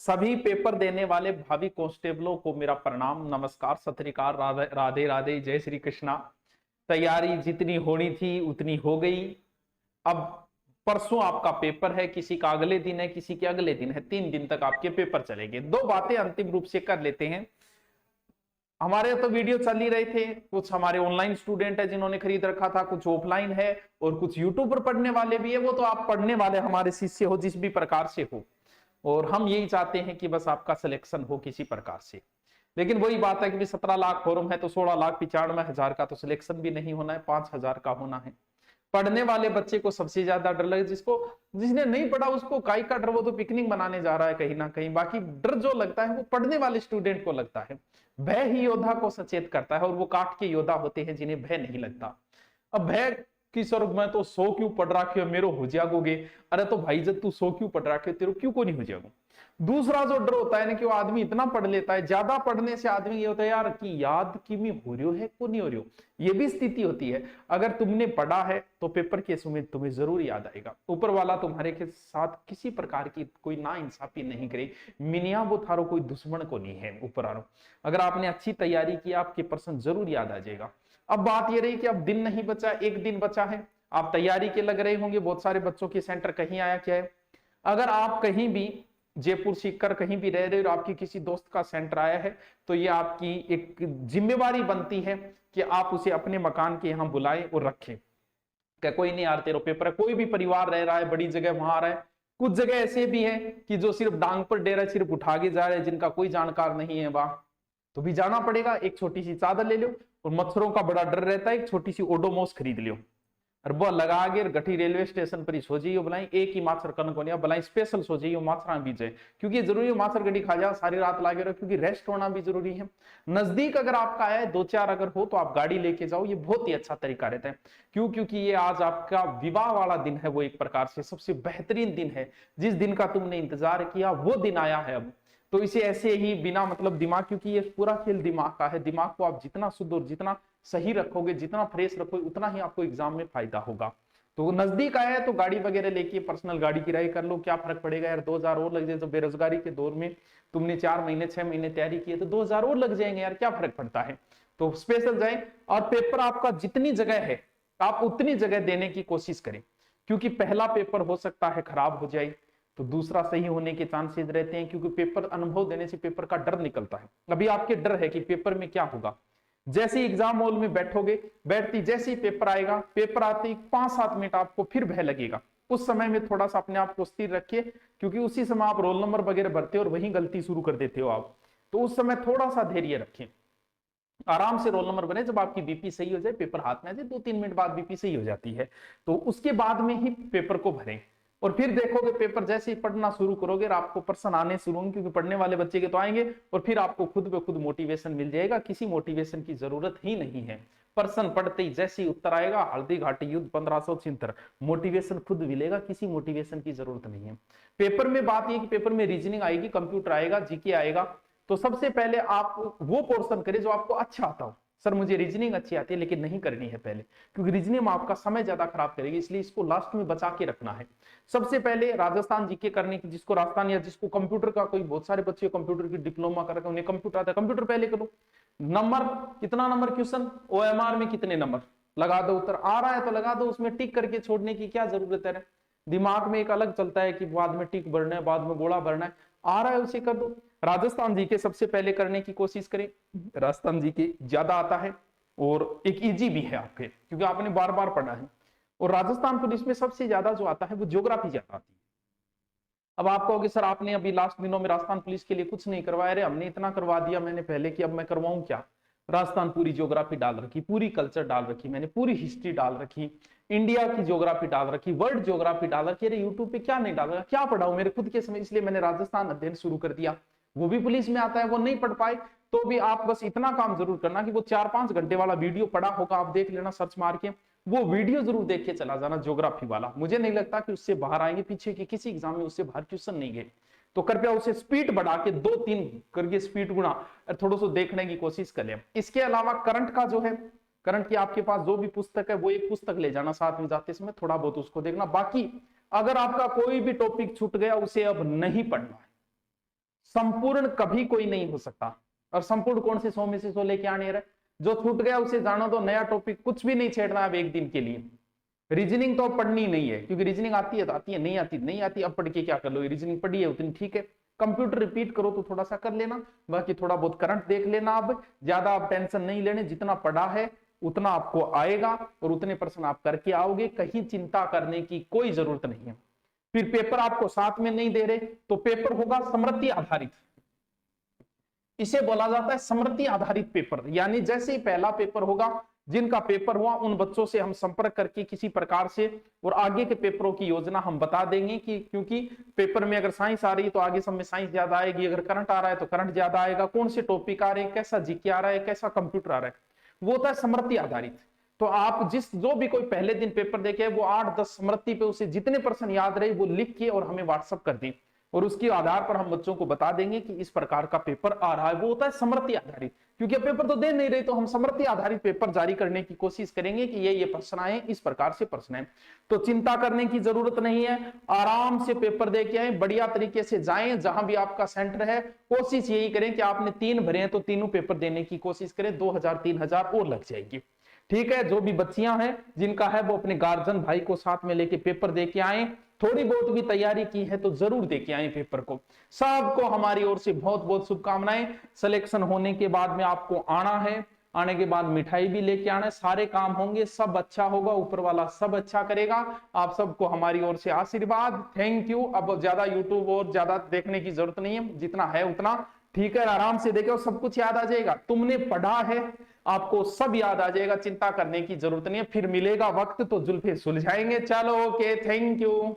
सभी पेपर देने वाले भावी कांस्टेबलों को मेरा प्रणाम, नमस्कार, सत श्री अकाल, राधे राधे, जय श्री कृष्णा। तैयारी जितनी होनी थी उतनी हो गई। अब परसों आपका पेपर है, किसी का अगले दिन है, किसी के अगले दिन है। 3 दिन तक आपके पेपर चलेंगे। 2 बातें अंतिम रूप से कर लेते हैं। हमारे तो वीडियो चल ही रहे थे, कुछ हमारे ऑनलाइन स्टूडेंट है जिन्होंने खरीद रखा था, कुछ ऑफलाइन है और कुछ यूट्यूब पर पढ़ने वाले भी है। वो तो आप पढ़ने वाले हमारे शिष्य हो जिस भी प्रकार से हो, और हम यही चाहते हैं कि बस आपका सिलेक्शन हो किसी प्रकार से। लेकिन वही बात है कि 17 लाख फॉर्म है तो 16,95,000 का तो सिलेक्शन भी नहीं होना है, 5,000 का होना है। पढ़ने वाले बच्चे को सबसे ज्यादा डर लगे, जिसने नहीं पढ़ा उसको काई का डर, वो तो पिकनिक मनाने जा रहा है कहीं ना कहीं। बाकी डर जो लगता है वो पढ़ने वाले स्टूडेंट को लगता है। भय ही योद्धा को सचेत करता है, और वो काट के योद्धा होते हैं जिन्हें भय नहीं लगता। अब भय कि सर मैं तो 100 क्यों पढ़ रखे हो, मेरो हो जाओगे। अरे तो भाई जब तू 100 क्यों पढ़ रखे हो, तेरे क्यों को नहीं हो जाओगे। दूसरा जो डर होता है ना कि वो आदमी इतना पढ़ लेता है, ज्यादा पढ़ने से आदमी ये होता है यार कि याद कि मैं हो रही है को नहीं हो रही हो। ये भी स्थिति होती है। अगर तुमने पढ़ा है तो पेपर के समय तुम्हें जरूर याद आएगा। ऊपर वाला तुम्हारे के साथ किसी प्रकार की कोई ना इंसाफी नहीं करे। मिनिया वो थारो कोई दुश्मन को नहीं है ऊपर आरो। अगर आपने अच्छी तैयारी की आपके पर्सन जरूर याद आ जाएगा। अब बात ये रही कि अब दिन नहीं बचा, 1 दिन बचा है। आप तैयारी के लग रहे होंगे। बहुत सारे बच्चों के सेंटर कहीं आया क्या है। अगर आप कहीं भी जयपुर सीखकर कहीं भी रह रहे हो और आपकी किसी दोस्त का सेंटर आया है, तो ये आपकी एक जिम्मेवारी बनती है कि आप उसे अपने मकान के यहाँ बुलाएं और रखें। क्या कोई नहीं यार तेरा पेपर है, कोई भी परिवार रह रहा है बड़ी जगह वहां आ रहा है। कुछ जगह ऐसे भी है कि जो सिर्फ डांग पर डेरा सिर्फ उठा के जा रहे हैं, जिनका कोई जानकार नहीं है वहां, तो भी जाना पड़ेगा। एक छोटी सी चादर ले लो, और मच्छरों का बड़ा डर रहता है, एक छोटी सी ओडोमोस खरीद लियो और वो लगा के गठी रेलवे स्टेशन पर ही सो जाइयो। बुलाई एक ही माछर कन को नहीं बुलाई, स्पेशल सो जाइयो माछरा बीच है, क्योंकि जरूरी है माछर गड्डी खा जाओ, सारी रात लागे रहो, क्योंकि रेस्ट होना भी जरूरी है। नजदीक अगर आपका है 2-4 अगर हो तो आप गाड़ी लेके जाओ, ये बहुत ही अच्छा तरीका रहता है। क्यों? क्योंकि ये आज आपका विवाह वाला दिन है, वो एक प्रकार से सबसे बेहतरीन दिन है। जिस दिन का तुमने इंतजार किया वो दिन आया है अब। तो इसे ऐसे ही बिना मतलब दिमाग, क्योंकि ये पूरा खेल दिमाग का है, दिमाग को आप जितना शुद्ध और जितना सही रखोगे, जितना फ्रेश रखोगे, उतना ही आपको एग्जाम में फायदा होगा। तो नजदीक आया है तो गाड़ी वगैरह लेके पर्सनल गाड़ी किराए कर लो, क्या फर्क पड़ेगा यार, 2,000 और लग जाए। तो बेरोजगारी के दौर में तुमने 4 महीने 6 महीने तैयारी की है तो 2,000 और लग जाएंगे यार, क्या फर्क पड़ता है। तो स्पेशल जाए, और पेपर आपका जितनी जगह है आप उतनी जगह देने की कोशिश करें, क्योंकि पहला पेपर हो सकता है खराब हो जाए तो दूसरा सही होने के चांसेस रहते हैं, क्योंकि पेपर अनुभव देने से पेपर का डर निकलता है। अभी आपके डर है कि पेपर में क्या होगा। जैसे ही एग्जाम हॉल में बैठोगे, बैठती जैसे ही पेपर आएगा, पेपर आते ही 5-7 मिनट आपको फिर भय लगेगा। उस समय में थोड़ा सा अपने आप को स्थिर रखिए, क्योंकि उसी समय आप रोल नंबर वगैरह भरते हो और वही गलती शुरू कर देते हो आप। तो उस समय थोड़ा सा धैर्य रखें, आराम से रोल नंबर बने। जब आपकी बीपी सही हो जाए, पेपर हाथ में आ जाए, 2-3 मिनट बाद बीपी सही हो जाती है, तो उसके बाद में ही पेपर को भरें। और फिर देखोगे पेपर जैसे ही पढ़ना शुरू करोगे और आपको प्रश्न आने शुरू होंगे, क्योंकि पढ़ने वाले बच्चे के तो आएंगे, और फिर आपको खुद पे खुद मोटिवेशन मिल जाएगा। किसी मोटिवेशन की जरूरत ही नहीं है। प्रश्न पढ़ते ही जैसे ही उत्तर आएगा, हल्दी घाटी युद्ध 1576, मोटिवेशन खुद मिलेगा, किसी मोटिवेशन की जरूरत नहीं है। पेपर में बात यह कि पेपर में रीजनिंग आएगी, कंप्यूटर आएगा, जीके आएगा। तो सबसे पहले आप वो पोर्शन करें जो आपको अच्छा आता हो। सर मुझे रीजनिंग अच्छी आती है लेकिन नहीं करनी है पहले, क्योंकि रीजनिंग में आपका समय ज्यादा खराब करेगी, इसलिए इसको लास्ट में बचा के रखना है। सबसे पहले राजस्थान जीके करने की, जिसको राजस्थान या जिसको कंप्यूटर का, कोई बहुत सारे बच्चे कंप्यूटर की डिप्लोमा कर रखे, उन्हें कंप्यूटर आता है, कंप्यूटर पहले करो। नंबर, कितना नंबर क्वेश्चन, ओएमआर में कितने नंबर, लगा दो। उत्तर आ रहा है तो लगा दो, उसमें टिक करके छोड़ने की क्या जरूरत है। दिमाग में एक अलग चलता है कि बाद में टिक भरना है, बाद में गोला भरना है, आ रहा है उसे कर दो। राजस्थान जी के सबसे पहले करने की कोशिश करें, राजस्थान जी के ज्यादा आता है और एक इजी भी है आपके, क्योंकि आपने बार बार पढ़ा है। और राजस्थान पुलिस में सबसे ज्यादा जो आता है वो ज्योग्राफी ज्यादा आती है। अब आप कहोगे सर आपने अभी लास्ट दिनों में राजस्थान पुलिस के लिए कुछ नहीं करवाया। अरे हमने इतना करवा दिया मैंने पहले कि अब मैं करवाऊं क्या। राजस्थान पूरी ज्योग्राफी डाल रखी, पूरी कल्चर डाल रखी, मैंने पूरी हिस्ट्री डाल रखी, इंडिया की ज्योग्राफी डाल रखी, वर्ल्ड ज्योग्राफी डाल रखी। अरे यूट्यूब पे क्या नहीं डाल रखा, क्या पढ़ाऊं मेरे खुद के समय, इसलिए मैंने राजस्थान अध्ययन शुरू कर दिया। वो भी पुलिस में आता है, वो नहीं पढ़ पाए तो भी आप बस इतना काम जरूर करना कि वो 4-5 घंटे वाला वीडियो पढ़ा होगा, आप देख लेना सर्च मार के, वो वीडियो जरूर देख के चला जाना ज्योग्राफी वाला। मुझे नहीं लगता कि उससे बाहर आएंगे, पीछे के किसी एग्जाम में उससे बाहर क्वेश्चन नहीं गए। तो कृपया उसे स्पीड बढ़ा के 2-3 करके स्पीड गुणा थोड़ा सा देखने की कोशिश करें। इसके अलावा करंट का जो है, करंट की आपके पास जो भी पुस्तक है वो एक पुस्तक ले जाना साथ में जाते समय, थोड़ा बहुत उसको देखना। बाकी अगर आपका कोई भी टॉपिक छूट गया उसे अब नहीं पढ़ना है, संपूर्ण कभी कोई नहीं हो सकता। और संपूर्ण कौन से 100 में से 100 लेके आने रहे, जो छूट गया उसे जानो दो, नया टॉपिक कुछ भी नहीं छेड़ना अब एक दिन के लिए। रीजनिंग तो अब पढ़नी नहीं है, क्योंकि रीजनिंग आती है तो आती है, नहीं आती नहीं आती, अब पढ़ के क्या कर लो, रीजनिंग पढ़ी है उतनी ठीक है। कंप्यूटर रिपीट करो तो थोड़ा सा कर लेना, बाकी थोड़ा बहुत करंट देख लेना। अब ज्यादा आप टेंशन नहीं लेने, जितना पढ़ा है उतना आपको आएगा और उतने % आप करके आओगे, कहीं चिंता करने की कोई जरूरत नहीं है। फिर पेपर आपको साथ में नहीं दे रहे तो पेपर होगा स्मृति आधारित, इसे बोला जाता है स्मृति आधारित पेपर। यानी जैसे ही पहला पेपर होगा, जिनका पेपर हुआ उन बच्चों से हम संपर्क करके किसी प्रकार से और आगे के पेपरों की योजना हम बता देंगे कि क्योंकि पेपर में अगर साइंस आ रही है तो आगे सब में साइंस ज्यादा आएगी, अगर करंट आ रहा है तो करंट ज्यादा आएगा, कौन से टॉपिक आ रहे हैं, कैसा जीके आ रहा है, कैसा कंप्यूटर आ रहा है, वो होता है स्मृति आधारित। तो आप जो भी कोई पहले दिन पेपर देखे वो 8-10 स्मृति पे उसे जितने % याद रहे वो लिख के और हमें व्हाट्सअप कर दें, और उसके आधार पर हम बच्चों को बता देंगे कि इस प्रकार का पेपर आ रहा है। वो होता है स्मृति आधारित, क्योंकि पेपर तो दे नहीं रहे तो हम स्मृति आधारित पेपर जारी करने की कोशिश करेंगे कि ये प्रश्न आए, इस प्रकार से प्रश्न आए। तो चिंता करने की जरूरत नहीं है, आराम से पेपर दे के आए, बढ़िया तरीके से जाएं। जहां भी आपका सेंटर है कोशिश यही करें कि आपने 3 भरे हैं तो तीनों पेपर देने की कोशिश करें, 2000-3000 और लग जाएगी। ठीक है, जो भी बच्चियां हैं जिनका है वो अपने गार्जियन भाई को साथ में लेके पेपर दे के आए, थोड़ी बहुत भी तैयारी की है तो जरूर देके आए पेपर को। सबको हमारी ओर से बहुत बहुत शुभकामनाएं। सिलेक्शन होने के बाद में आपको आना है, आने के बाद मिठाई भी लेके आना है, सारे काम होंगे, सब अच्छा होगा, ऊपर वाला सब अच्छा करेगा। आप सबको हमारी ओर से आशीर्वाद, थैंक यू। अब ज्यादा यूट्यूब और ज्यादा देखने की जरूरत नहीं है, जितना है उतना ठीक है, आराम से देखो, सब कुछ याद आ जाएगा। तुमने पढ़ा है, आपको सब याद आ जाएगा, चिंता करने की जरूरत नहीं है। फिर मिलेगा वक्त तो जुल्फे सुलझाएंगे। चलो ओके, थैंक यू।